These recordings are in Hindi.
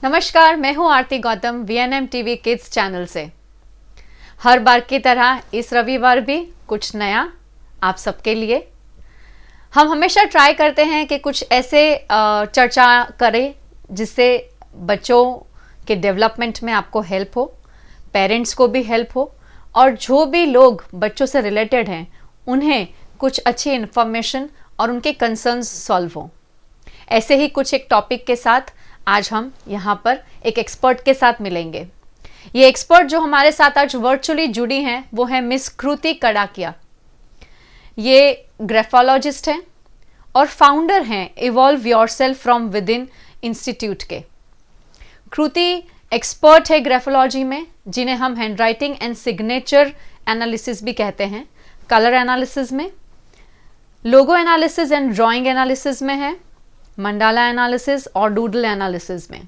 नमस्कार, मैं हूं Aarti Gautam VNM TV kids channel से। हर बार की तरह इस रविवार भी कुछ नया आप सबके लिए। हम हमेशा ट्राई करते हैं कि कुछ ऐसे चर्चा करें जिससे बच्चों के डेवलपमेंट में आपको हेल्प हो, पेरेंट्स को भी हेल्प हो और जो भी लोग बच्चों से रिलेटेड हैं उन्हें कुछ अच्छी इन्फॉर्मेशन और उनके कंसर्न्स सॉल्व हो। ऐसे ही कुछ एक टॉपिक के साथ आज हम यहाँ पर एक एक्सपर्ट के साथ मिलेंगे। ये एक्सपर्ट जो हमारे साथ आज वर्चुअली जुड़ी हैं वो है मिस कृति कड़ाकिया। ये ग्राफोलॉजिस्ट हैं और फाउंडर हैं evolve yourself from with in institute के। कृति एक्सपर्ट है ग्राफोलॉजी में, जिन्हें हम हैंडराइटिंग एंड सिग्नेचर एनालिसिस भी कहते हैं, कलर एनालिसिस में, लोगो एनालिसिस एंड ड्राइंग एनालिसिस में है, मंडाला एनालिसिस और डूडल एनालिसिस में।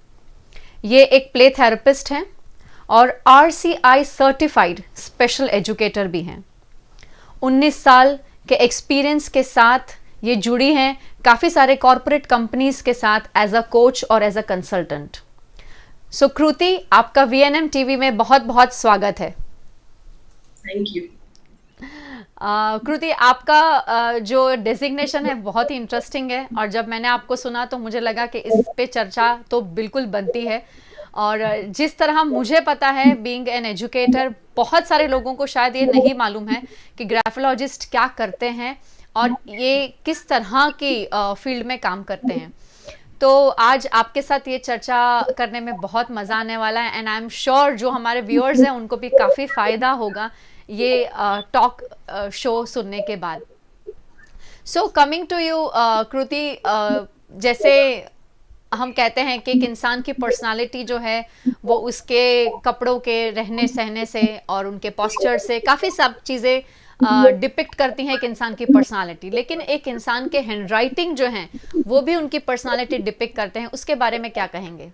ये एक प्ले थेरेपिस्ट हैं और RCI सर्टिफाइड स्पेशल एजुकेटर भी हैं। 19 साल के एक्सपीरियंस के साथ ये जुड़ी हैं काफ़ी सारे कॉरपोरेट कंपनीज के साथ एज अ कोच और एज अ कंसल्टेंट। सो कृति, आपका VNM TV में बहुत बहुत स्वागत है। Thank you. कृति, आपका जो डेजिग्नेशन है बहुत ही इंटरेस्टिंग है और जब मैंने आपको सुना तो मुझे लगा कि इस पे चर्चा तो बिल्कुल बनती है। और जिस तरह मुझे पता है बीइंग एन एजुकेटर, बहुत सारे लोगों को शायद ये नहीं मालूम है कि ग्राफोलॉजिस्ट क्या करते हैं और ये किस तरह की फील्ड में काम करते हैं। तो आज आपके साथ ये चर्चा करने में बहुत मज़ा आने वाला है एंड आई एम श्योर जो हमारे व्यूअर्स हैं उनको भी काफ़ी फ़ायदा होगा ये टॉक शो सुनने के बाद। सो कमिंग टू यू कृति, जैसे हम कहते हैं कि एक इंसान की पर्सनालिटी जो है वो उसके कपड़ों के रहने सहने से और उनके पोस्चर से काफ़ी सब चीज़ें डिपिक्ट करती हैं एक इंसान की पर्सनालिटी, लेकिन एक इंसान के हैंडराइटिंग जो हैं वो भी उनकी पर्सनालिटी डिपिक्ट करते हैं। उसके बारे में क्या कहेंगे?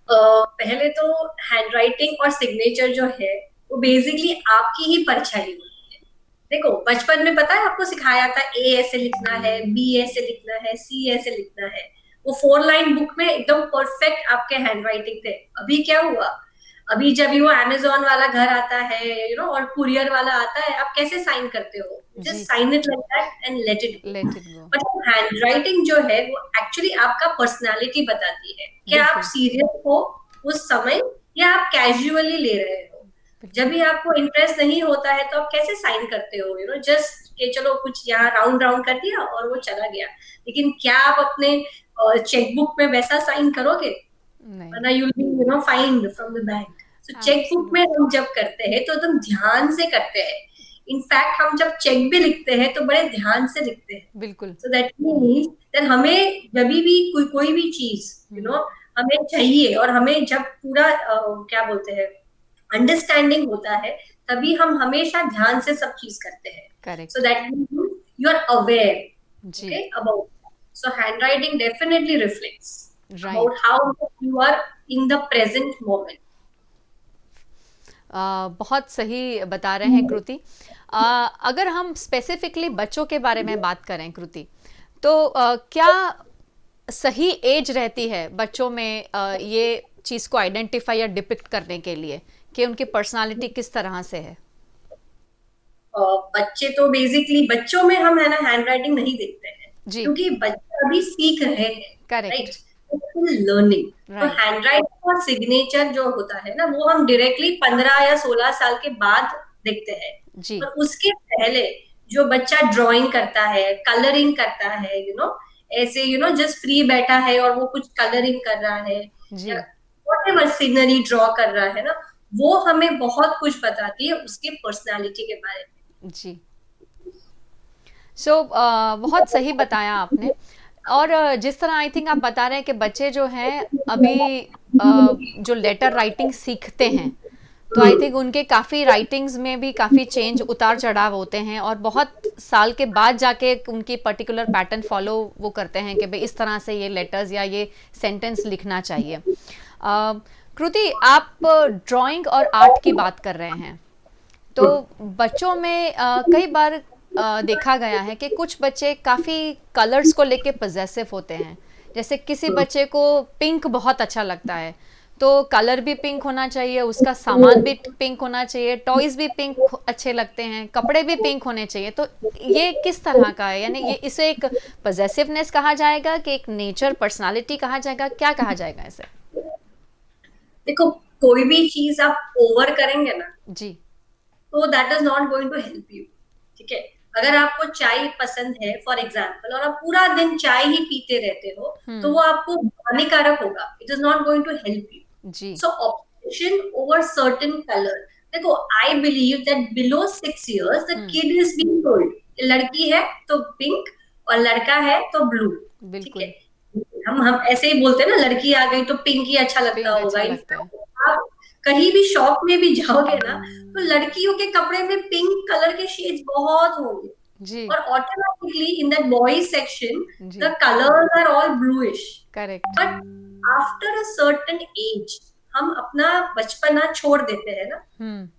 पहले तो हैंडराइटिंग और सिग्नेचर जो है वो बेसिकली आपकी ही परछाई होती है। देखो, बचपन में पता है आपको सिखाया था A ऐसे लिखना है, B ऐसे लिखना है, C ऐसे लिखना है। वो 4 लाइन बुक में एकदम परफेक्ट आपके हैंडराइटिंग थे। अभी क्या हुआ? अभी जब वो अमेज़न वाला घर आता है और कुरियर वाला आता है, आप कैसे साइन करते हो? Just sign it like that and let it go. Let it go. मतलब हैंडराइटिंग जो है वो एक्चुअली आपका पर्सनालिटी बताती है। क्या आप सीरियस हो उस समय या आप कैजुअली ले रहे हो? जब भी आपको इंटरेस्ट नहीं होता है तो आप कैसे साइन करते हो? जस्ट कि चलो कुछ यहाँ राउंड राउंड कर दिया और वो चला गया। लेकिन क्या आप अपने चेकबुक में वैसा साइन करोगे? वरना you will be find from the bank. So chequebook में हम जब करते हैं तो एकदम ध्यान से करते हैं। इनफैक्ट हम जब चेक भी लिखते हैं तो बड़े ध्यान से लिखते हैं। बिल्कुल। सो दैट मीन्स दैट हमें जब भी कोई भी चीज हमें चाहिए और हमें जब पूरा क्या बोलते हैं अंडरस्टैंडिंग होता है, तभी हम हमेशा ध्यान से सब चीज करते हैं। Correct. So that means you are aware जी। About. So handwriting definitely reflects right. about how you are in the present moment. बहुत सही बता रहे हैं कृति। अगर हम स्पेसिफिकली बच्चों के बारे में बात करें कृति, तो क्या सही एज रहती है बच्चों में ये चीज़ को आइडेंटिफाई या डिपिक्ट करने के लिए कि उनकी पर्सनालिटी किस तरह से है? बच्चे तो बेसिकली बच्चों में हम है ना हैंडराइटिंग नहीं देखते हैं जी। क्योंकि बच्चे अभी सीख रहे हैं। करेक्ट। Right, learning. तो राइट। हैंडराइटिंग और सिग्नेचर जो होता है ना वो हम डायरेक्टली 15 या 16 साल के बाद देखते हैं। जी। और उसके पहले जो बच्चा ड्राइंग करता है, कलरिंग करता है, ऐसे जस्ट फ्री बैठा है और वो कुछ कलरिंग कर रहा है जी। या व्हाटएवर सीनरी ड्रॉ कर रहा है ना, वो हमें बहुत कुछ बताती है उसके पर्सनालिटी के बारे में। जी। सो बहुत सही बताया आपने। और जिस तरह आई थिंक आप बता रहे हैं कि बच्चे जो हैं अभी जो लेटर राइटिंग सीखते हैं, तो आई थिंक उनके काफ़ी राइटिंग्स में भी काफ़ी चेंज, उतार चढ़ाव होते हैं और बहुत साल के बाद जाके उनकी पर्टिकुलर पैटर्न फॉलो वो करते हैं कि भाई इस तरह से ये लेटर्स या ये सेंटेंस लिखना चाहिए। कृति, आप ड्राइंग और आर्ट की बात कर रहे हैं, तो बच्चों में कई बार देखा गया है कि कुछ बच्चे काफ़ी कलर्स को लेके पजेसिव होते हैं जैसे किसी बच्चे को पिंक बहुत अच्छा लगता है, तो कलर भी पिंक होना चाहिए, उसका सामान भी पिंक होना चाहिए, टॉयज भी पिंक अच्छे लगते हैं, कपड़े भी पिंक होने चाहिए। तो ये किस तरह का है, यानी ये इसे एक पजेसिवनेस कहा जाएगा कि एक नेचर पर्सनालिटी कहा जाएगा, क्या कहा जाएगा इसे? देखो, कोई भी चीज आप ओवर करेंगे ना, जी। तो that is not going to help you. ठीक है, अगर आपको चाय पसंद है फॉर एग्जाम्पल, और आप पूरा दिन चाय ही पीते रहते हो, तो वो आपको हानिकारक होगा, it is not going to help you. जी। So obsession over certain colour, देखो I believe that below 6 years the kid is being told, लड़की है तो पिंक और लड़का है तो ब्लू। ठीक बिल्कुल। है, हम ऐसे ही बोलते हैं ना, लड़की आ गई तो पिंक ही अच्छा लगता पिंक होगा। अच्छा लगता है। इनफैक्ट आप कहीं भी शॉप में भी जाओगे ना, तो लड़कियों के कपड़े में पिंक कलर के शेड्स बहुत होंगे, जी। और automatically in that boys section जी। The colours are all bluish. Correct. But after a certain age हम अपना बचपना छोड़ देते हैं ना।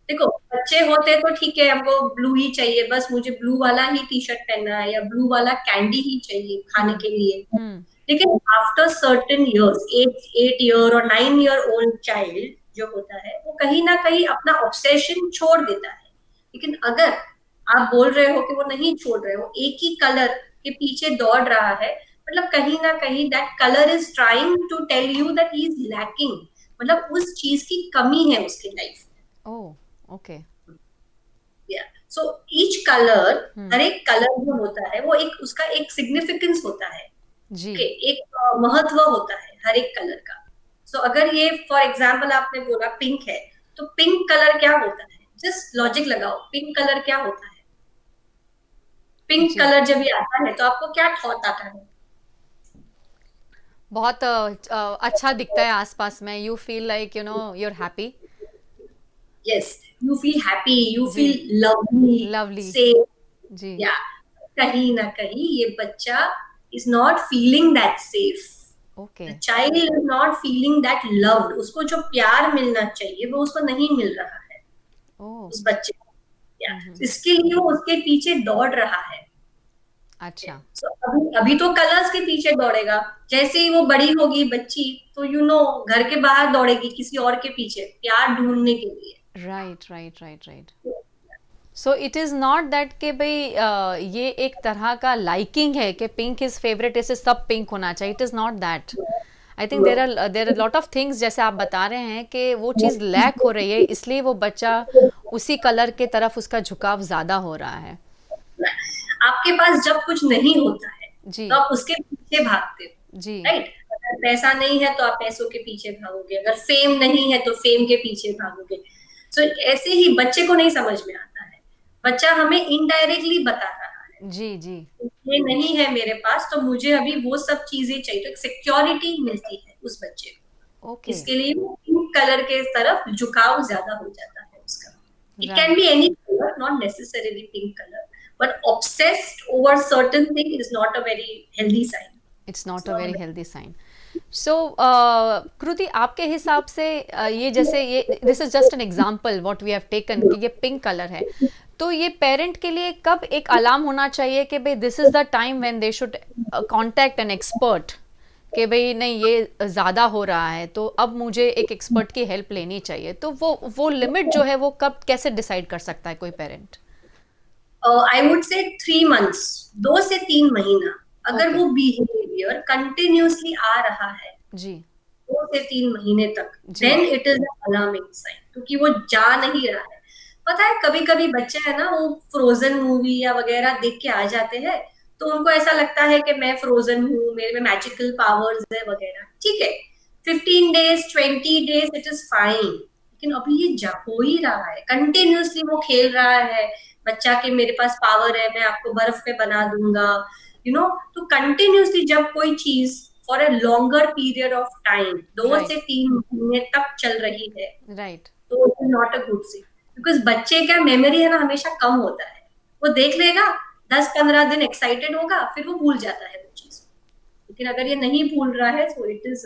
देखो, बच्चे होते तो ठीक है, हमको ब्लू ही चाहिए, बस मुझे ब्लू वाला ही टी शर्ट पहनना है, या ब्लू वाला कैंडी ही चाहिए खाने के लिए। लेकिन आफ्टर सर्टेन इयर्स, 8 year और 9 year ओल्ड चाइल्ड जो होता है, वो कहीं ना कहीं अपना ऑब्सेशन छोड़ देता है। लेकिन अगर आप बोल रहे हो कि वो नहीं छोड़ रहे हो, एक ही कलर के पीछे दौड़ रहा है, मतलब कहीं ना कहीं that colour is trying to tell you that he is lacking, मतलब उस चीज की कमी है उसके लाइफ में। Oh, okay. So each colour, हर एक कलर जो होता है वो एक उसका एक सिग्निफिकेंस होता है। जी। एक महत्व होता है हर एक कलर का। सो अगर ये फॉर एग्जाम्पल आपने बोला पिंक है, तो पिंक कलर क्या होता है, जस्ट लॉजिक लगाओ, पिंक कलर क्या होता है? पिंक कलर जब ये आता है तो आपको क्या थॉट आता है? बहुत अच्छा दिखता है आसपास में, you feel like you are happy. Yes, you feel happy, you जी। Feel lovely, lovely. सेफ। जी। या कहीं ना कहीं ये बच्चा is not feeling that safe, okay. The child is not feeling that loved, उसको जो प्यार मिलना चाहिए वो उसको नहीं मिल रहा है उस बच्चे को। इसके लिए वो उसके पीछे दौड़ रहा है। अच्छा। so, अभी तो कलर्स के पीछे दौड़ेगा, जैसे ही वो बड़ी होगी बच्ची, तो घर के बाहर दौड़ेगी किसी और के पीछे प्यार ढूंढने के लिए। Right, right, right, right. So it is not that कि भाई ये एक तरह का लाइकिंग है कि पिंक इज फेवरेट, इसे सब पिंक होना चाहिए, it is not that. I think there are lot of things, जैसे आप बता रहे हैं कि वो चीज़ लैक हो रही है, इसलिए वो बच्चा उसी कलर के तरफ उसका झुकाव ज्यादा हो रहा है। आपके पास जब कुछ नहीं होता है जी। तो आप उसके पीछे भागते हो। जी। राइट, अगर पैसा नहीं है तो आप पैसों के पीछे भागोगे, अगर फेम नहीं है तो फेम के पीछे भागोगे। सो ऐसे ही बच्चे को नहीं समझ में आता है, बच्चा हमें इनडायरेक्टली बता रहा है। जी। जी। ये नहीं है मेरे पास, तो मुझे अभी वो सब चीजें चाहिए, तो एक सिक्योरिटी मिलती है उस बच्चे को। ओके। इसके लिए पिंक कलर के तरफ झुकाव ज्यादा हो जाता है उसका। It can be any colour, not necessarily pink colour, but obsessed over certain thing is not a very healthy sign. It's not a very healthy sign. So Kriti, आपके हिसाब से ये जैसे ये this is just an example what we have taken कि ये पिंक कलर है, तो ये पेरेंट के लिए कब एक अलार्म होना चाहिए कि भाई this is the time when they should contact an expert, कि भाई नहीं ये ज़्यादा हो रहा है तो अब मुझे एक एक्सपर्ट की हेल्प लेनी चाहिए, तो वो लिमिट जो है वो कब कैसे डिसाइड कर सकता है कोई parent? I would say 3 months, 2 से 3 महीना। अगर Okay. वो बिहेवियर कंटिन्यूसली आ रहा है जी। 2 से 3 महीने तक, जी। Then it is alarming sign, क्योंकि वो जा नहीं रहा है। पता है, कभी कभी बच्चे है ना, वो फ्रोजन मूवी या वगैरह देख के आ जाते हैं, तो उनको ऐसा लगता है कि मैं फ्रोजन हूँ, मेरे में मैजिकल पावर्स है वगैरह। ठीक है, 15 days 20 days it is fine, लेकिन अभी ये हो ही रहा है, कंटिन्यूसली वो खेल रहा है बच्चा के मेरे पास पावर है, मैं आपको बर्फ पे बना दूंगा, तो कंटिन्यूसली जब कोई चीज for a longer period of time 2 से 3 महीने तक चल रही है, राइट, तो it is not a good thing. Because बच्चे का मेमोरी है ना हमेशा कम होता है, वो देख लेगा 10-15 दिन एक्साइटेड होगा, फिर वो भूल जाता है वो चीज। लेकिन अगर ये नहीं भूल रहा है, so it is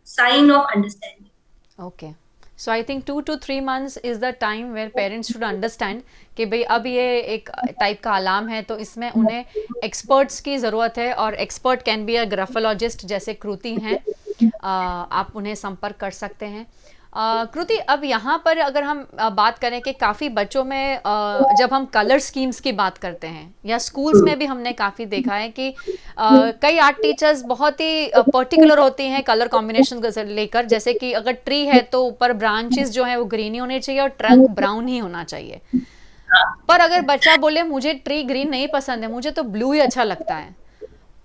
sign of understanding. Okay. So I think 2 to 3 months is the time where parents should understand कि भाई अब ये एक टाइप का अलार्म है, तो इसमें उन्हें एक्सपर्ट्स की ज़रूरत है, और expert can be a graphologist जैसे कृति हैं, आप उन्हें संपर्क कर सकते हैं। कृति, अब यहाँ पर अगर हम बात करें कि काफ़ी बच्चों में जब हम कलर स्कीम्स की बात करते हैं, या स्कूल्स में भी हमने काफ़ी देखा है कि कई आर्ट टीचर्स बहुत ही पर्टिकुलर होती हैं कलर कॉम्बिनेशन को लेकर, जैसे कि अगर ट्री है तो ऊपर ब्रांचेस जो है वो ग्रीन ही होने चाहिए और ट्रंक ब्राउन ही होना चाहिए। पर अगर बच्चा बोले मुझे ट्री ग्रीन नहीं पसंद है, मुझे तो ब्लू ही अच्छा लगता है,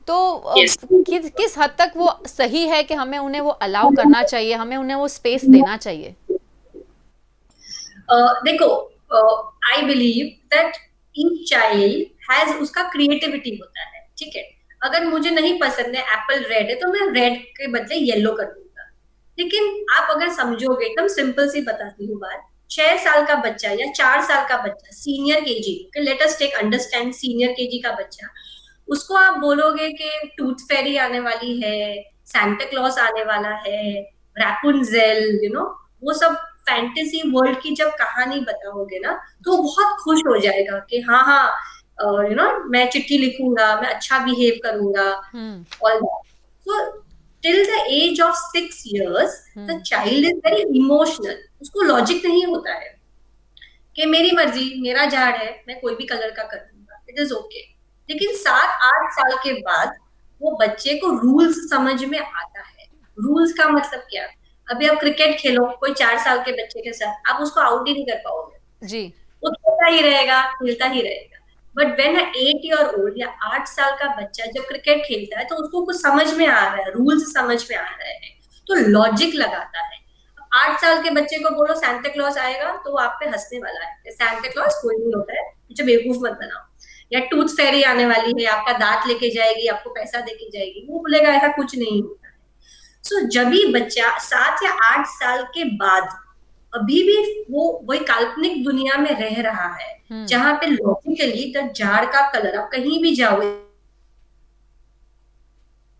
तो Yes. किस हद तक वो सही है कि हमें उन्हें वो अलाउ करना चाहिए, हमें उन्हें वो स्पेस देना चाहिए? देखो, I believe that each child has उसका क्रिएटिविटी होता है, ठीक है। अगर मुझे नहीं पसंद है एप्पल रेड है, तो मैं रेड के बदले येलो कर दूंगा। लेकिन आप अगर समझोगे, एकदम सिंपल सी बताती हूँ बात, 6 साल का बच्चा या 4 साल का बच्चा, senior KG, let us take understand, senior KG का बच्चा, उसको आप बोलोगे कि टूथ फेरी आने वाली है, सैंटा क्लॉस आने वाला है, रैपुंजेल, वो सब फैंटेसी वर्ल्ड की जब कहानी बताओगे ना, तो वो बहुत खुश हो जाएगा कि हाँ हाँ, मैं चिट्ठी लिखूंगा, मैं अच्छा बिहेव करूंगा, all that. So till the age of 6 years the child is very emotional. उसको लॉजिक नहीं होता है कि मेरी मर्जी, मेरा झाड़ है, मैं कोई भी कलर का कर दूंगा, इट इज ओके। लेकिन 7-8 साल के बाद वो बच्चे को रूल्स समझ में आता है। रूल्स का मतलब क्या? अभी आप क्रिकेट खेलो कोई 4 साल के बच्चे के साथ, आप उसको आउट ही नहीं कर पाओगे जी। वो खेलता ही रहेगा, खेलता ही रहेगा। बट वेन 8 year old या 8 साल का बच्चा जब क्रिकेट खेलता है, तो उसको कुछ समझ में आ रहा है, रूल्स समझ में आ रहे हैं, तो लॉजिक लगाता है। 8 साल के बच्चे को बोलो सांता क्लॉज आएगा, तो वो आप पे हंसने वाला है, सांता क्लॉज कोई नहीं होता है, मुझे बेवकूफ मत बनाओ। या टूथ फेरी आने वाली है, आपका दांत लेके जाएगी, आपको पैसा देके जाएगी, वो बोलेगा ऐसा कुछ नहीं होता है। सो जब भी बच्चा 7 या 8 साल के बाद अभी भी वो वही काल्पनिक दुनिया में रह रहा है, जहां पे लॉजिकली द झाड़ का कलर, आप कहीं भी जाओ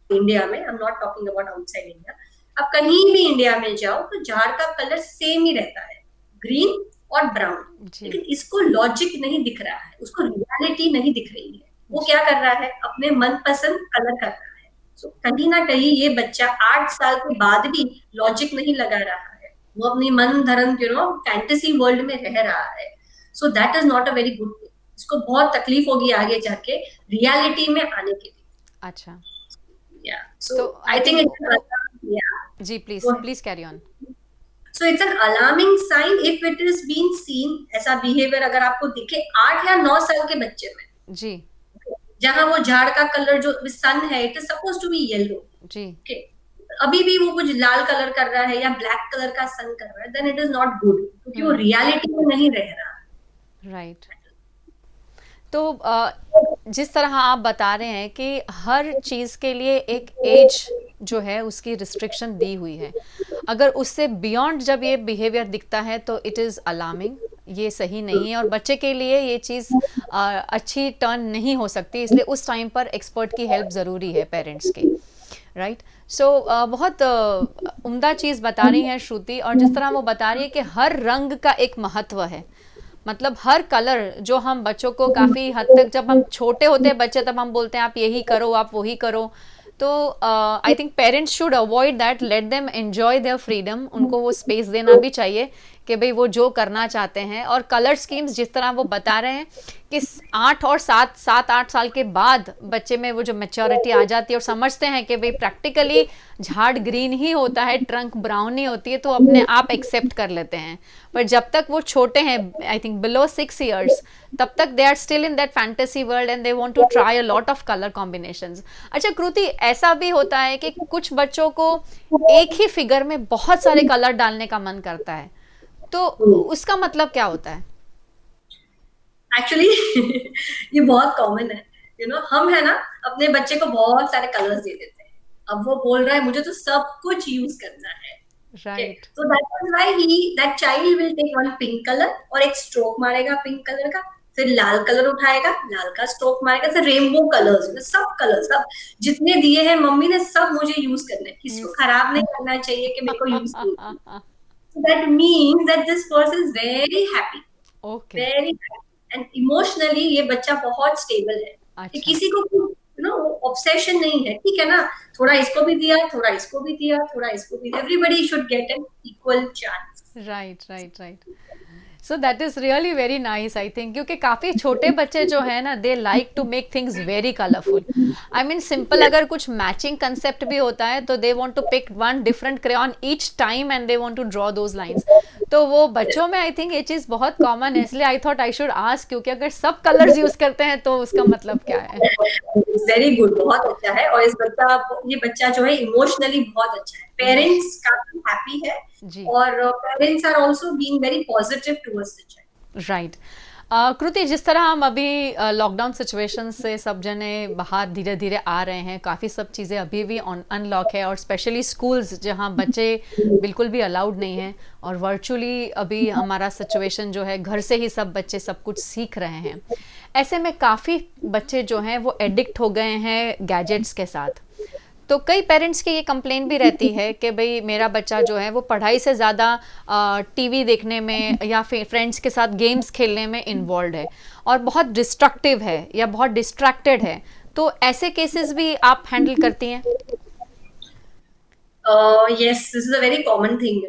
इंडिया में, I am not talking about outside India, आप कहीं भी इंडिया में जाओ तो झाड़ का कलर सेम ही रहता है, ग्रीन और ब्राउन। लेकिन इसको लॉजिक नहीं दिख रहा है, उसको रियलिटी नहीं दिख रही है। वो क्या कर रहा है? अपने मनपसंद कलर कर रहा है। सो कहीं ना कहीं ये बच्चा 8 साल के बाद भी लॉजिक नहीं लगा रहा है, वो अपनी मन धर्म फैंटेसी वर्ल्ड में रह रहा है। सो that is not a very good thing. इसको बहुत तकलीफ होगी आगे जाके रियलिटी में आने के लिए। अच्छा, Yeah. So I think yeah. जी, please carry on. So it's an alarming sign if it is being seen, ऐसा बिहेवियर अगर आपको दिखे 8 या 9 साल के बच्चे में, जी, जहां वो झाड़ का कलर जो सन है, it is suppose to be yellow, जी, okay. अभी भी वो कुछ लाल कलर कर रहा है या ब्लैक कलर का सन कर रहा है, then it is not good, क्योंकि वो रियलिटी में नहीं रह रहा। राइट। तो जिस तरह आप बता रहे हैं कि हर चीज़ के लिए एक एज जो है उसकी रिस्ट्रिक्शन दी हुई है, अगर उससे बियॉन्ड जब ये बिहेवियर दिखता है तो इट इज़ अलार्मिंग, ये सही नहीं है, और बच्चे के लिए ये चीज़ अच्छी टर्न नहीं हो सकती, इसलिए उस टाइम पर एक्सपर्ट की हेल्प ज़रूरी है पेरेंट्स की। राइट। सो बहुत उम्दा चीज़ बता रही हैं श्रुति, और जिस तरह वो बता रही है कि हर रंग का एक महत्व है, मतलब हर कलर जो हम बच्चों को काफ़ी हद तक, जब हम छोटे होते हैं बच्चे, तब हम बोलते हैं आप यही करो, आप वही करो, तो I think parents should avoid that, let them enjoy their freedom, उनको वो स्पेस देना भी चाहिए कि भाई वो जो करना चाहते हैं। और कलर स्कीम्स जिस तरह वो बता रहे हैं कि 8 और 7-8 साल के बाद बच्चे में वो जो मैच्योरिटी आ जाती है और समझते हैं कि भाई प्रैक्टिकली झाड़ ग्रीन ही होता है, ट्रंक ब्राउन ही होती है, तो अपने आप एक्सेप्ट कर लेते हैं। पर जब तक वो छोटे हैं, आई थिंक बिलो 6 years, तब तक they are still in that fantasy world and they want to try a lot of colour combinations. अच्छा कृति, ऐसा भी होता है कि कुछ बच्चों को एक ही फिगर में बहुत सारे कलर डालने का मन करता है, तो उसका मतलब क्या होता है? एक्चुअली ये बहुत कॉमन है, हम है ना अपने बच्चे को बहुत सारे कलर्स दे देते हैं। अब वो बोल रहा है मुझे तो सब कुछ यूज करना है, राइट। तो that is why that child will take one pink colour और एक स्ट्रोक मारेगा पिंक कलर का, फिर लाल कलर उठाएगा, लाल का स्ट्रोक मारेगा, फिर रेनबो कलर्स, सब कलर, सब जितने दिए हैं मम्मी ने सब मुझे यूज करने, किसी को खराब नहीं करना चाहिए कि मेरे को यूज करना। that means that this person is very happy, okay. very happy, and emotionally ये बच्चा बहुत stable है, कि अच्छा। किसी को ऑब्सेशन नहीं है, ठीक है ना, थोड़ा इसको भी दिया, थोड़ा इसको भी दिया, थोड़ा इसको भी, everybody should get an equal chance. Right, right, right. So that is really very nice, I think, क्योंकि काफ़ी छोटे बच्चे जो है ना, they like to make things very colourful. I mean simple अगर कुछ मैचिंग कंसेप्ट भी होता है तो they want to pick one different crayon each time and they want to draw those lines. तो वो बच्चों में आई थिंक ये चीज़ बहुत कॉमन है, इसलिए I thought I should ask, क्योंकि अगर सब कलर्स यूज करते हैं तो उसका मतलब क्या है। वेरी गुड, बहुत अच्छा है। और ये बच्चा जो है इमोशनली बहुत अच्छा है, पेरेंट्स काफी हैप्पी है, जी। और parents are also being very positive towards the child. Right. Kriti, जिस तरह हम अभी लॉकडाउन सिचुएशन से सब जने बाहर धीरे धीरे आ रहे हैं, काफ़ी सब चीज़ें अभी भी अनलॉक है, और स्पेशली स्कूल्स जहाँ बच्चे बिल्कुल भी अलाउड नहीं हैं, और वर्चुअली अभी हमारा सिचुएशन जो है, घर से ही सब बच्चे सब कुछ सीख रहे हैं। ऐसे में काफ़ी बच्चे जो हैं वो एडिक्ट हो गए हैं गैजेट्स के साथ। तो कई पेरेंट्स की ये कंप्लेन भी रहती है कि भाई मेरा बच्चा जो है वो पढ़ाई से ज़्यादा टीवी देखने में या फिर फ्रेंड्स के साथ गेम्स खेलने में इन्वॉल्व है, और बहुत डिस्ट्रक्टिव है या बहुत डिस्ट्रैक्टेड है। तो ऐसे केसेस भी आप हैंडल करती हैं? Yes, this is a very common thing,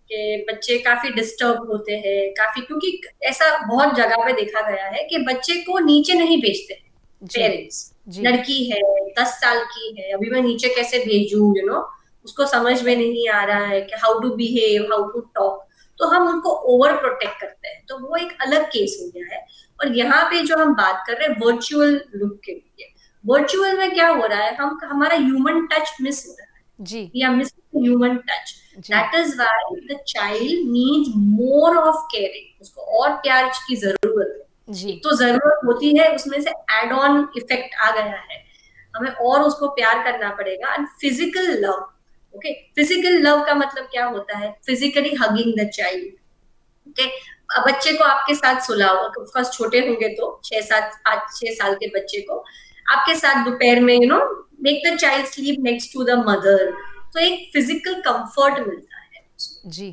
कि बच्चे काफी डिस्टर्ब होते हैं, काफी, क्योंकि ऐसा बहुत जगह पे देखा गया है कि बच्चे को नीचे नहीं भेजते जी। पेरेंट्स। जी। लड़की है, 10 साल की है, अभी मैं नीचे कैसे भेजूं, उसको समझ में नहीं आ रहा है कि how to behave, how to talk, तो हम उनको ओवर प्रोटेक्ट करते हैं, तो वो एक अलग केस हो गया है। और यहाँ पे जो हम बात कर रहे हैं वर्चुअल लुक के लिए, वर्चुअल में क्या हो रहा है, हमारा ह्यूमन टच मिस हो रहा है। जी। We are missing human touch. Ji. That is why the child needs more of caring. उसको और प्यार की जरूरत है। जी। एक तो जरूरत होती है, उसमें से एड ऑन इफेक्ट आ गया है, हमें और उसको प्यार करना पड़ेगा। And physical love, okay, physical love का मतलब क्या होता है, physically hugging the child, okay. बच्चे को आपके साथ सुलाओ, ऑफकोर्स छोटे होंगे तो 6 साल के बच्चे को आपके साथ दोपहर में make the child sleep next to the mother, तो एक फिजिकल कंफर्ट मिलता है उसको। जी।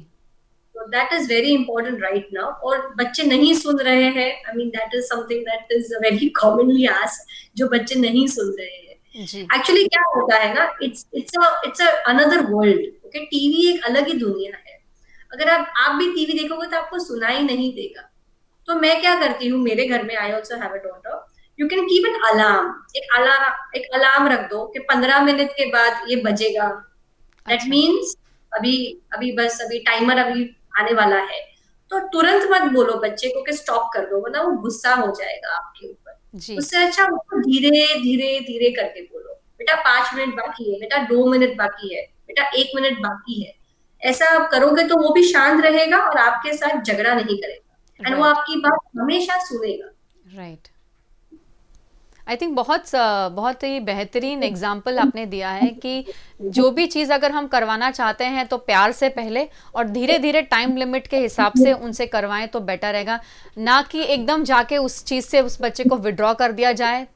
तो that is very important right now, और बच्चे नहीं सुन रहे हैं। I mean that is something that is very commonly asked, जो बच्चे नहीं सुन रहे हैं। जी। एक्चुअली क्या होता है ना, it's another world, okay. TV एक अलग ही दुनिया है। अगर आप भी टीवी देखोगे तो आपको सुनाई नहीं देगा। तो मैं क्या करती हूँ, मेरे घर में, I also have a daughter, you can keep an alarm, एक अलार्म रख दो कि 15 मिनट के बाद ये बजेगा। दैट अच्छा। मीन्स अभी अभी टाइमर अभी आने वाला है, तो तुरंत मत बोलो बच्चे को कि स्टॉप कर दो, वरना वो गुस्सा हो जाएगा आपके ऊपर। जी। उससे अच्छा उसको धीरे धीरे धीरे करके बोलो, बेटा 5 मिनट बाकी है, बेटा 2 मिनट बाकी है, बेटा 1 मिनट बाकी है। ऐसा आप करोगे तो वो भी शांत रहेगा और आपके साथ झगड़ा नहीं करेगा, एंड वो राइट। आपकी बात हमेशा सुनेगा। राइट। आई थिंक बहुत ही बेहतरीन एग्जाम्पल आपने दिया है कि जो भी चीज़ अगर हम करवाना चाहते हैं तो प्यार से पहले और धीरे धीरे टाइम लिमिट के हिसाब से उनसे करवाएं तो बेटर रहेगा, ना कि एकदम जाके उस चीज़ से उस बच्चे को विड्रॉ कर दिया जाए।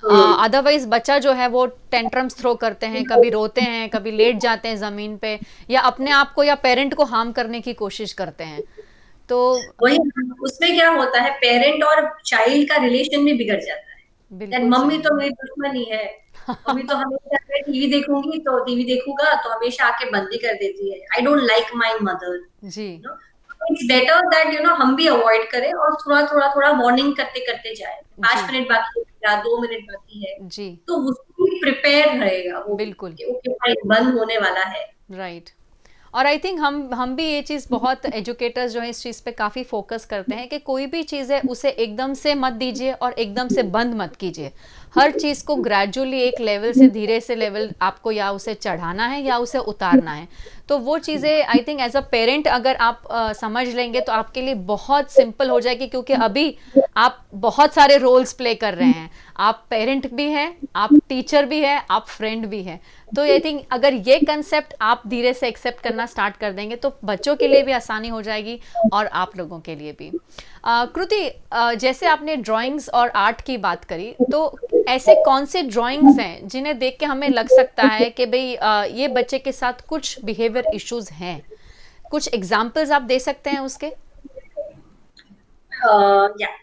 अदरवाइज बच्चा जो है वो टेंट्रम्स थ्रो करते हैं, कभी रोते हैं, कभी लेट जाते हैं ज़मीन पे, या अपने आप को या पेरेंट को हार्म करने की कोशिश करते हैं। तो वही, उसमें क्या होता है, पेरेंट और चाइल्ड का रिलेशन भी बिगड़ जाता है। बिल्कुल मम्मी सही। तो मेरी दुश्मनी है, मम्मी तो हमेशा टीवी देखूंगी तो टीवी देखूंगा तो हमेशा आके बंदी कर देती है, I don't like my mother. जी। इट्स बेटर दैट हम भी अवॉइड करें और थोड़ा थोड़ा थोड़ा वार्निंग करते करते जाए। 5 मिनट बाकी है, 2 मिनट बाकी है, जी। तो उसको भी प्रिपेयर रहेगा वो, बिल्कुल। ओके भाई बंद होने वाला है। राइट। और आई थिंक हम भी ये चीज़, बहुत एजुकेटर्स जो है इस चीज़ पे काफ़ी फोकस करते हैं कि कोई भी चीज़ है उसे एकदम से मत दीजिए और एकदम से बंद मत कीजिए। हर चीज़ को ग्रेजुअली एक लेवल से धीरे से लेवल आपको या उसे चढ़ाना है या उसे उतारना है। तो वो चीज़ें I think as a parent अगर आप समझ लेंगे तो आपके लिए बहुत सिंपल हो जाएगी, क्योंकि अभी आप बहुत सारे रोल्स प्ले कर रहे हैं। आप पेरेंट भी हैं, आप टीचर भी हैं, आप फ्रेंड भी हैं। तो आई थिंक अगर ये कंसेप्ट आप धीरे से एक्सेप्ट करना स्टार्ट कर देंगे तो बच्चों के लिए भी आसानी हो जाएगी और आप लोगों के लिए भी। कृति, जैसे आपने ड्राइंग्स और आर्ट की बात करी, तो ऐसे कौन से ड्राइंग्स हैं जिन्हें देख के हमें लग सकता है कि भाई ये बच्चे के साथ कुछ बिहेवियर इश्यूज हैं? कुछ एग्जाम्पल्स आप दे सकते हैं उसके? Yeah.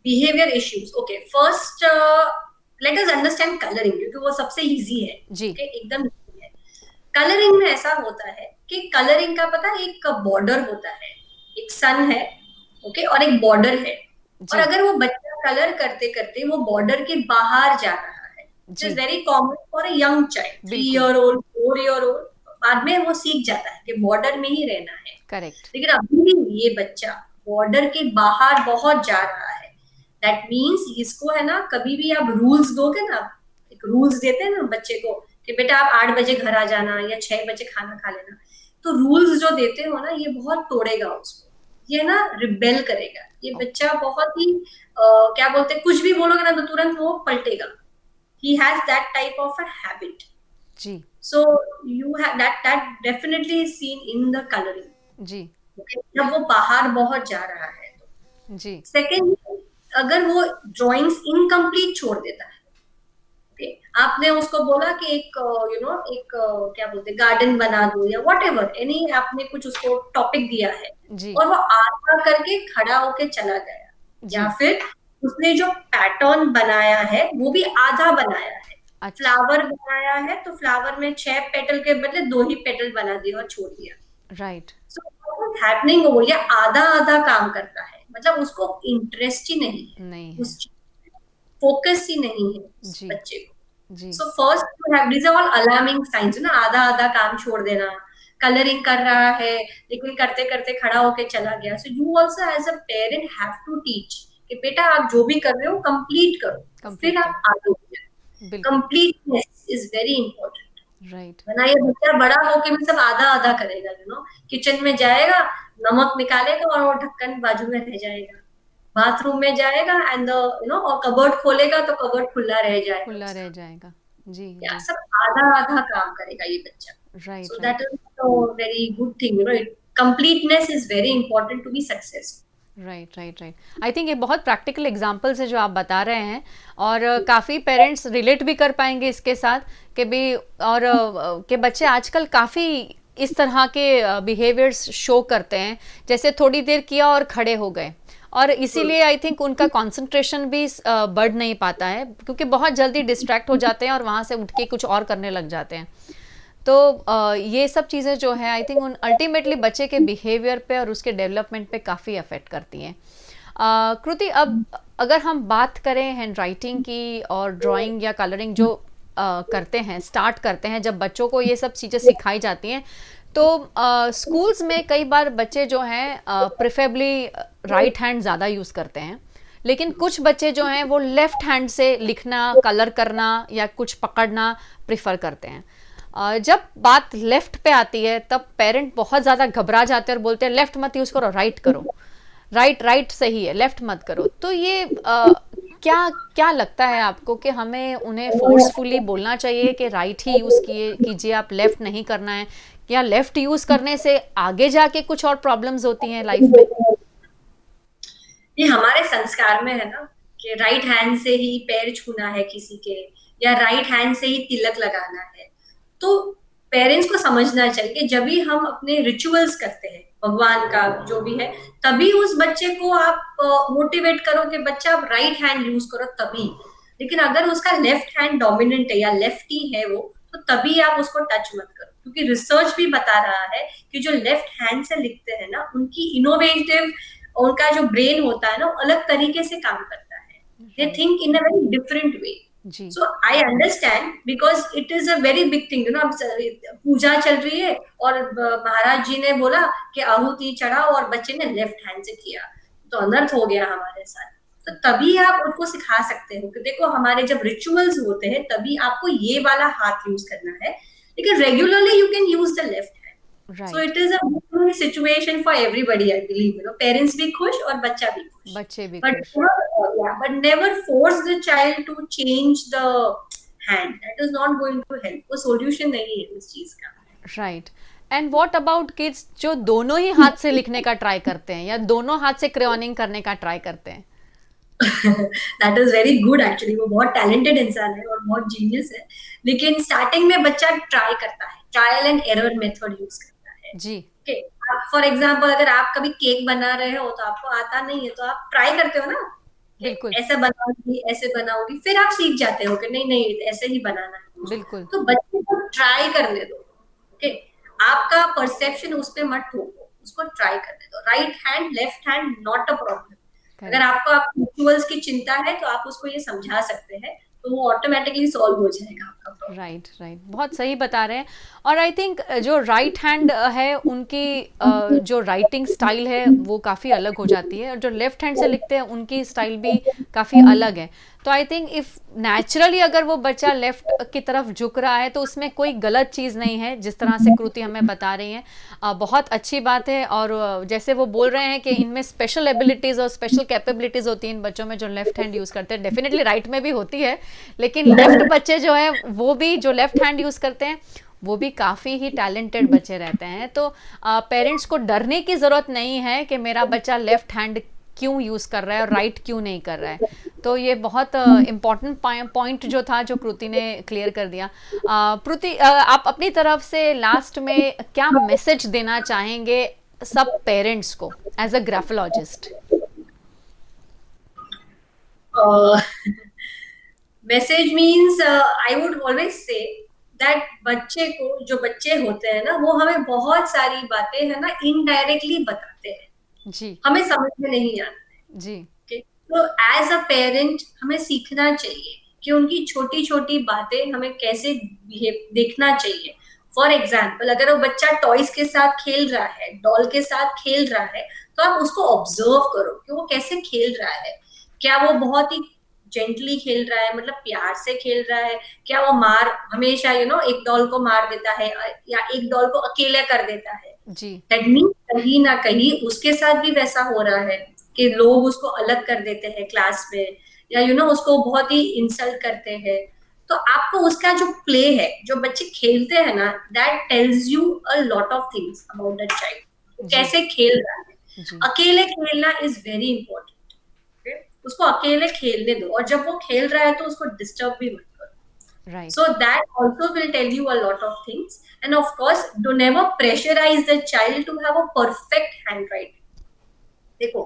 Behavior issues. Okay, first let us understand coloring क्योंकि वो सबसे इजी है. जी. Okay, एकदम easy है. कलरिंग में ऐसा होता है कि कलरिंग का पता है एक बॉर्डर होता है, एक सन है, ओके, और एक बॉर्डर है. और अगर वो बच्चा कलर करते करते वो बॉर्डर के बाहर जा रहा है, it is very common for a young child, 3 year old, 4 year old, बाद में वो सीख जाता है कि बॉर्डर में ही रहना है. करेक्ट. लेकिन अभी ये बच्चा बॉर्डर के बाहर बहुत जा रहा है. दैट मीन्स इसको है ना, कभी भी आप रूल्स दोगे ना, एक रूल्स देते हैं ना बच्चे को कि बेटा आप 8 बजे घर आ जाना या 6 बजे खाना खा लेना, तो रूल्स जो देते हो ना ये बहुत तोड़ेगा उसको, ये ना रिबेल करेगा. ये बच्चा बहुत ही क्या बोलते हैं, कुछ भी बोलोगे ना तो तुरंत वो पलटेगा. He has that type of a habit. जी. So you have that definitely is seen in the colouring. जी. जब वो बाहर बहुत जा रहा है तो. जी. सेकेंड, अगर वो ड्राइंग्स इनकम्प्लीट छोड़ देता है, आपने उसको बोला कि एक एक क्या बोलते गार्डन बना दो या वॉट एवर एनी, आपने कुछ उसको टॉपिक दिया है जी. और वो आधा करके खड़ा होके चला गया, या फिर उसने जो पैटर्न बनाया है वो भी आधा बनाया है. अच्छा. फ्लावर बनाया है तो फ्लावर में 6 पेटल के बदले 2 ही पेटल बना दिया और छोड़ दिया. राइट. सो हैपनिंग हो, या आधा आधा काम करता है, मतलब उसको इंटरेस्ट ही नहीं है, उस फोकस ही नहीं है उस बच्चे को. So first you have, this are all alarming signs ना, आधा आधा काम छोड़ देना. कलरिंग कर रहा है लेकिन करते करते खड़ा होके चला गया. So you also as a parent have to teach कि बेटा आप जो भी कर रहे हो कंप्लीट करो, फिर आप आगे बढ़ो. Completeness is very important. Right. वरना ये बच्चा बड़ा होके भी सब आधा आधा करेगा. किचन में जाएगा, नमक निकालेगा और वो ढक्कन बाजू में रह जाएगा. बाथरूम में जाएगा एंड और कबर्ड खोलेगा तो कबर्ड खुला रह जाएगा. जी. सब आधा आधा काम करेगा ये बच्चा. Right. So that is very good thing. Completeness is very important to be successful. Right. I think ये बहुत प्रैक्टिकल एग्जाम्पल्स है जो आप बता रहे हैं, और काफ़ी पेरेंट्स रिलेट भी कर पाएंगे इसके साथ कि भी, और के बच्चे आजकल काफ़ी इस तरह के बिहेवियर्स शो करते हैं, जैसे थोड़ी देर किया और खड़े हो गए, और इसीलिए आई थिंक उनका कंसंट्रेशन भी बढ़ नहीं पाता है क्योंकि बहुत जल्दी डिस्ट्रैक्ट हो जाते हैं और वहाँ से उठ के कुछ और करने लग जाते हैं. तो ये सब चीज़ें जो है आई थिंक उन अल्टीमेटली बच्चे के बिहेवियर पे और उसके डेवलपमेंट पे काफ़ी अफेक्ट करती हैं. कृति, अब अगर हम बात करें हैंड राइटिंग की और ड्राइंग या कलरिंग जो करते हैं, स्टार्ट करते हैं, जब बच्चों को ये सब चीज़ें सिखाई जाती हैं तो स्कूल्स में कई बार बच्चे जो हैं प्रेफरेबली राइट हैंड ज़्यादा यूज़ करते हैं, लेकिन कुछ बच्चे जो हैं वो लेफ़्ट हैंड से लिखना, कलर करना या कुछ पकड़ना प्रेफर करते हैं. जब बात लेफ़्ट पे आती है तब पेरेंट बहुत ज़्यादा घबरा जाते हैं और बोलते हैं लेफ़्ट मत यूज़ करो, राइट करो. राइट सही है, लेफ़्ट मत करो. तो ये क्या लगता है आपको कि हमें उन्हें फोर्सफुली बोलना चाहिए कि राइट ही यूज़ कीजिए, आप लेफ़्ट नहीं करना है, या लेफ़्ट यूज़ करने से आगे जाके कुछ और प्रॉब्लम्स होती हैं लाइफ में? ये हमारे संस्कार में है ना कि राइट हैंड से ही पैर छूना है किसी के, या राइट हैंड से ही तिलक लगाना है. तो पेरेंट्स को समझना चाहिए कि जब भी हम अपने रिचुअल्स करते हैं भगवान का जो भी है, तभी उस बच्चे को आप मोटिवेट करो कि बच्चा आप राइट हैंड यूज करो तभी. लेकिन अगर उसका लेफ्ट हैंड डोमिनेंट है या लेफ्टी है वो, तो तभी आप उसको टच मत करो, क्योंकि रिसर्च भी बता रहा है कि जो लेफ्ट हैंड से लिखते हैं ना, उनकी इनोवेटिव, उनका जो ब्रेन होता है ना, अलग तरीके से काम करता है. They think in a very different way. So I understand because it is a very big thing, पूजा चल रही है और महाराज जी ने बोला कि आहुति चढ़ाओ और बच्चे ने लेफ्ट हैंड से किया, तो अनर्थ हो गया हमारे साथ. तो तभी आप उनको सिखा सकते हो कि देखो हमारे जब रिचुअल्स होते हैं तभी आपको ये वाला हाथ यूज करना है, लेकिन regularly you can use the left hand. So it is a win-win situation for everybody, I believe. Parents भी खुश और बच्चा भी खुश. बच्चे भी खुश. But never force the child to change the hand. That is not going to help. वो solution नहीं है इस चीज का. Right. And what about kids जो दोनों ही हाथ से लिखने का ट्राई करते हैं या दोनों हाथ से क्रेयॉनिंग करने का ट्राई करते हैं? That is very good actually. वो बहुत talented इंसान है और बहुत genius है. लेकिन स्टार्टिंग में बच्चा ट्राई करता है, trial and error method use करता है. जी. ओके, फॉर एग्जाम्पल अगर आप कभी केक बना रहे हो तो आपको आता नहीं है तो आप ट्राई करते हो ना कि बिल्कुल ऐसे बनाऊंगी, फिर आप सीख जाते हो कि नहीं नहीं ऐसे ही बनाना है मुझे। बिल्कुल। तो बच्चे को ट्राई करने दो। ओके, आपका परसेप्शन उस पे मत थोपो, उसको ट्राई करने दो। Right hand left hand not a problem. अगर करेक्ट। आपको आप रिचुअल्स की चिंता है तो आप उसको ये समझा सकते हैं, तो वो ऑटोमेटिकली सॉल्व हो जाएगा आपका प्रॉब्लम। राइट राइट, बहुत सही बता रहे हैं। और आई थिंक जो राइट हैंड है उनकी जो राइटिंग स्टाइल है वो काफ़ी अलग हो जाती है, और जो लेफ्ट हैंड से लिखते हैं उनकी स्टाइल भी काफ़ी अलग है। तो आई थिंक इफ़ नेचुरली अगर वो बच्चा लेफ्ट की तरफ झुक रहा है तो उसमें कोई गलत चीज़ नहीं है, जिस तरह से कृति हमें बता रही हैं। बहुत अच्छी बात है। और जैसे वो बोल रहे हैं कि इनमें स्पेशल एबिलिटीज़ और स्पेशल कैपेबिलिटीज़ होती हैं इन बच्चों में जो लेफ्ट हैंड यूज़ करते हैं। डेफिनेटली राइट में भी होती है, लेकिन लेफ्ट बच्चे जो है वो भी जो लेफ्ट हैंड यूज़ करते हैं वो भी काफ़ी ही टैलेंटेड बच्चे रहते हैं। तो पेरेंट्स को डरने की ज़रूरत नहीं है कि मेरा बच्चा लेफ्ट हैंड क्यों यूज़ कर रहा है और राइट क्यों नहीं कर रहा है। तो ये बहुत इम्पॉर्टेंट पॉइंट जो था जो कृति ने क्लियर कर दिया। कृति, आप अपनी तरफ से लास्ट में क्या मैसेज देना चाहेंगे सब पेरेंट्स को as a graphologist? Message means I would always say that बच्चे को, जो बच्चे होते हैं ना, वो हमें बहुत सारी बातें है ना इनडायरेक्टली बताते हैं, जी हमें समझ में नहीं आता जी है। तो एज अ पेरेंट हमें सीखना चाहिए कि उनकी छोटी छोटी बातें हमें कैसे बिहेव देखना चाहिए। फॉर एग्जाम्पल, अगर वो बच्चा टॉयज के साथ खेल रहा है, डॉल के साथ खेल रहा है, तो आप उसको ऑब्जर्व करो कि वो कैसे खेल रहा है। क्या वो बहुत ही जेंटली खेल रहा है, मतलब प्यार से खेल रहा है? क्या वो मार हमेशा एक डॉल को मार देता है, या एक डॉल को अकेला कर देता है? जी दैट मीन्स कहीं ना कहीं उसके साथ भी वैसा हो रहा है कि लोग उसको अलग कर देते हैं क्लास में, या उसको बहुत ही इंसल्ट करते हैं। तो आपको उसका जो प्ले है, जो बच्चे खेलते हैं ना, that tells you a lot of things about that child, वो जी कैसे खेल रहा है। जी अकेले खेलना इज वेरी इंपॉर्टेंट। उसको अकेले खेलने दो, और जब वो खेल रहा है तो उसको डिस्टर्ब भी मत करो। Right So that also will tell you a lot of things. And of course, do never pressurize the child to have a perfect handwriting. देखो,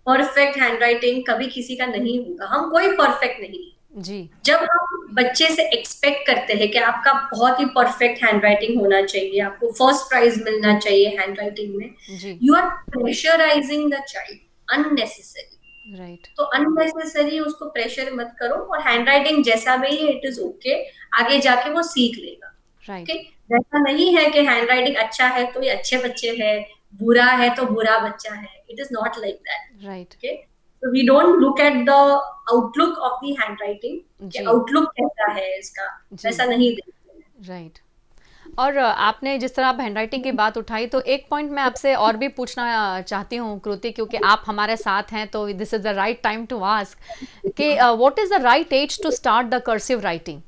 परफेक्ट हैंडराइटिंग कभी किसी का नहीं होगा, हम कोई परफेक्ट नहीं है। जी जब हम बच्चे से एक्सपेक्ट करते हैं कि आपका बहुत ही परफेक्ट हैंडराइटिंग होना चाहिए, आपको फर्स्ट प्राइज मिलना चाहिए हैंडराइटिंग में, जी you are pressurising the child unnecessary. Right तो अननेसेसरी उसको प्रेशर मत करो, और हैंडराइटिंग जैसा भी है इट इज ओके, आगे जाके वो सीख लेगा। राइट ओके, ऐसा नहीं है कि हैंडराइटिंग अच्छा है तो ये अच्छे बच्चे हैं, बुरा है तो बुरा बच्चा है। It is not like that. Right okay, so we don't look at the outlook of the handwriting कि जी आउटलुक कैसा है इसका, जी वैसा नहीं देखते हैं। राइट। और आपने जिस तरह आप हैंडराइटिंग की बात उठाई, तो एक पॉइंट मैं आपसे और भी पूछना चाहती हूँ कृति, क्योंकि आप हमारे साथ हैं तो this is the right time to ask कि what is the right age to start the cursive writing.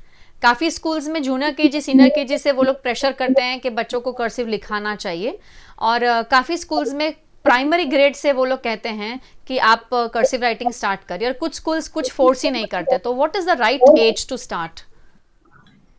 काफ़ी स्कूल्स में जूनियर केजी सीनियर केजी से वो लोग प्रेशर करते हैं कि बच्चों को कर्सिव लिखाना चाहिए, और काफ़ी स्कूल्स में प्राइमरी ग्रेड से वो लोग कहते हैं कि आप कर्सिव राइटिंग स्टार्ट करिए, और कुछ स्कूल्स कुछ फोर्स ही नहीं करते। तो what is the right age to start?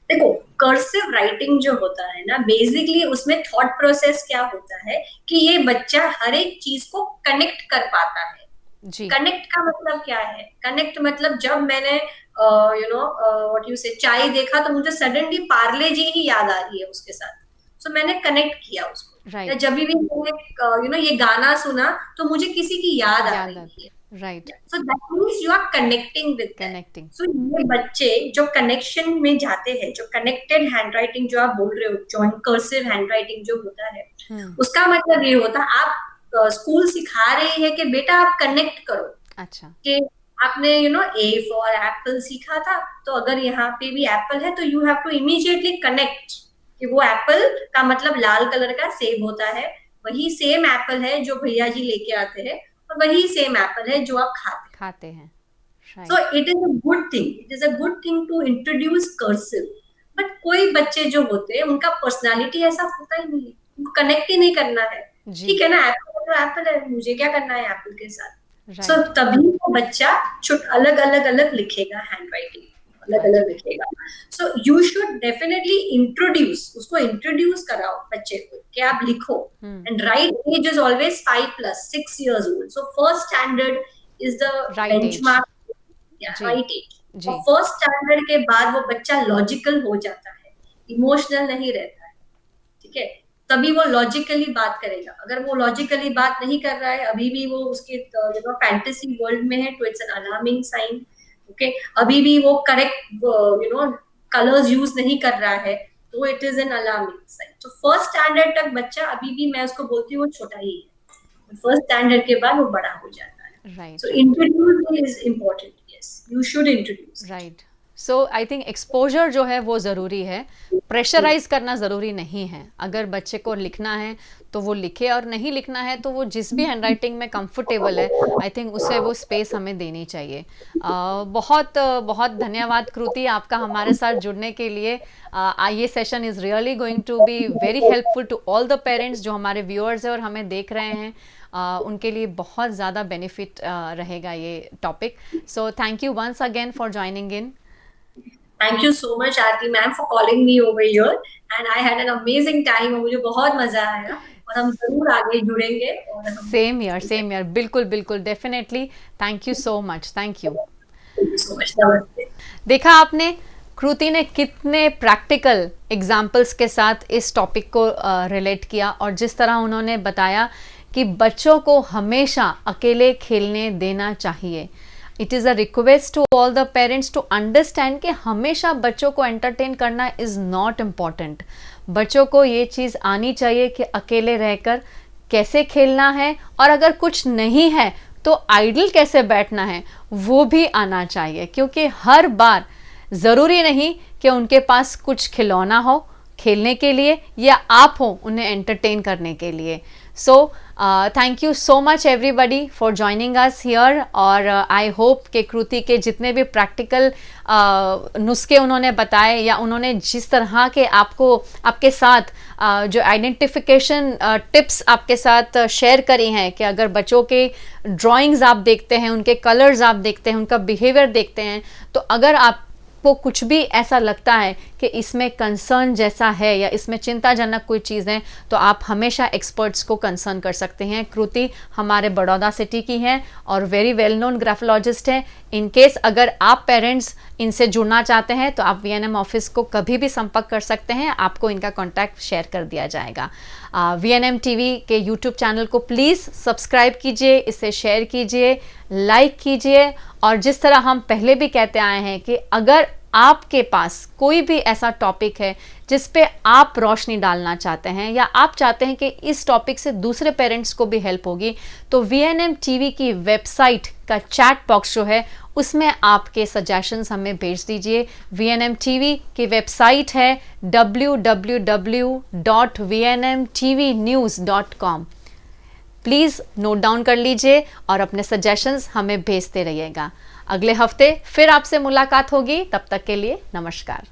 देखो, कर्सिव राइटिंग जो होता है ना, बेसिकली उसमें थॉट प्रोसेस क्या होता है कि ये बच्चा हर एक चीज को कनेक्ट कर पाता है। जी कनेक्ट का मतलब क्या है? कनेक्ट मतलब जब मैंने व्हाट यू से चाय देखा तो मुझे सडनली पार्ले जी ही याद आ रही है उसके साथ, सो मैंने कनेक्ट किया उसको। या राइट जब भी मैंने ये गाना सुना तो मुझे किसी की याद आ याद रही है। आता, right so that means you are connecting with that. Connecting. So ये बच्चे जो कनेक्शन में जाते हैं, जो कनेक्टेड हैंडराइटिंग जो आप बोल रहे हो, जो कर्सिव हैंडराइटिंग जो होता है, उसका मतलब ये होता है आप स्कूल सिखा रही है कि बेटा आप कनेक्ट करो। अच्छा कि आपने ए फॉर एप्पल सीखा था, तो अगर यहाँ पे भी एप्पल है तो you have to immediately connect कि वो एप्पल का मतलब लाल कलर का सेब होता है, वही सेम एप्पल है जो भैया जी लेके आते हैं, और वही सेम एप्पल है जो आप खाते हैं। हैं। So it is a good thing, it is a good thing to introduce cursive. But कोई बच्चे जो होते हैं उनका पर्सनालिटी ऐसा होता ही नहीं है, उनको कनेक्ट ही नहीं करना है। जी ठीक है ना, एप्पल तो एप्पल है, मुझे क्या करना है एप्पल के साथ। सो राइट तभी वो बच्चा अलग अलग अलग लिखेगा, हैंड राइटिंग अलग राइट अलग लिखेगा। सो यू शुड डेफिनेटली उसको इंट्रोड्यूस कराओ बच्चे को कि आप लिखो. And right age is always 5+, 6 years old. So first standard is the Right age. benchmark. Right age. और फर्स्ट स्टैंडर्ड के बाद वो बच्चा लॉजिकल हो जाता है, इमोशनल नहीं रहता है. ठीक है, तभी वो लॉजिकली बात करेगा. अगर वो लॉजिकली बात नहीं कर रहा है, अभी भी वो उसके फैंटेसी वर्ल्ड में है, तो it's an alarming sign. Okay, अभी भी वो करेक्ट कलर्स यूज नहीं कर रहा है, तो it is an alarming sign. तो फर्स्ट स्टैंडर्ड तक बच्चा अभी भी, मैं उसको बोलती हूँ, वो छोटा ही है. फर्स्ट स्टैंडर्ड के बाद वो बड़ा हो जाता है. Right. So introducing is important. Yes, you should introduce. Right. So I think exposure जो है वो ज़रूरी है, प्रेशराइज करना ज़रूरी नहीं है. अगर बच्चे को लिखना है तो वो लिखे, और नहीं लिखना है तो वो जिस भी हैंडराइटिंग में कंफर्टेबल है, आई थिंक उसे वो स्पेस हमें देनी चाहिए. बहुत बहुत धन्यवाद कृति आपका हमारे साथ जुड़ने के लिए. ये session is really going to be very helpful to all the parents जो हमारे व्यूअर्स हैं और हमें देख रहे हैं. उनके लिए बहुत ज़्यादा बेनिफिट रहेगा ये topic. So thank you once again for joining in. Thank you so much Aarti ma'am for calling me over here, and I had an amazing time. मुझे बहुत मजा आया, और हम जरूर आगे जुड़ेंगे. सेम ईयर बिल्कुल बिल्कुल, definitely. Thank you so much. Thank you so much. नमस्ते. देखा आपने, कृति ने कितने प्रैक्टिकल एग्जाम्पल्स के साथ इस टॉपिक को रिलेट किया, और जिस तरह उन्होंने बताया कि बच्चों को हमेशा अकेले खेलने देना चाहिए. It is a request to all the parents to understand कि हमेशा बच्चों को एंटरटेन करना इज़ नॉट इम्पॉर्टेंट. बच्चों को ये चीज़ आनी चाहिए कि अकेले रहकर कैसे खेलना है, और अगर कुछ नहीं है तो आइडल कैसे बैठना है वो भी आना चाहिए. क्योंकि हर बार ज़रूरी नहीं कि उनके पास कुछ खिलौना हो खेलने के लिए, या आप हो उन्हें एंटरटेन करने के लिए. सो thank you so much everybody for joining us here. और आई होप कि कृति के जितने भी प्रैक्टिकल नुस्खे उन्होंने बताए, या उन्होंने जिस तरह के आपके साथ जो आइडेंटिफिकेशन टिप्स आपके साथ शेयर करी हैं, कि अगर बच्चों के ड्राइंग्स आप देखते हैं, उनके कलर्स आप देखते हैं, उनका बिहेवियर देखते हैं, तो अगर आप को कुछ भी ऐसा लगता है कि इसमें कंसर्न जैसा है या इसमें चिंताजनक कोई चीज़ है, तो आप हमेशा एक्सपर्ट्स को कंसर्न कर सकते हैं. कृति हमारे बड़ौदा सिटी की हैं और वेरी वेल नोन ग्राफोलॉजिस्ट हैं. इन केस अगर आप पेरेंट्स इनसे जुड़ना चाहते हैं तो आप VNM ऑफिस को कभी भी संपर्क कर सकते हैं. आपको इनका कॉन्टैक्ट शेयर कर दिया जाएगा. VNM TV के YouTube चैनल को प्लीज़ सब्सक्राइब कीजिए, इसे शेयर कीजिए, लाइक कीजिए. और जिस तरह हम पहले भी कहते आए हैं कि अगर आपके पास कोई भी ऐसा टॉपिक है जिस पे आप रोशनी डालना चाहते हैं, या आप चाहते हैं कि इस टॉपिक से दूसरे पेरेंट्स को भी हेल्प होगी, तो VNM TV की वेबसाइट का चैट बॉक्स जो है उसमें आपके सजेशंस हमें भेज दीजिए. VNM TV की वेबसाइट है www.vnmtvnews.com. प्लीज़ नोट डाउन कर लीजिए और अपने सजेशंस हमें भेजते रहिएगा. अगले हफ्ते फिर आपसे मुलाकात होगी. तब तक के लिए नमस्कार.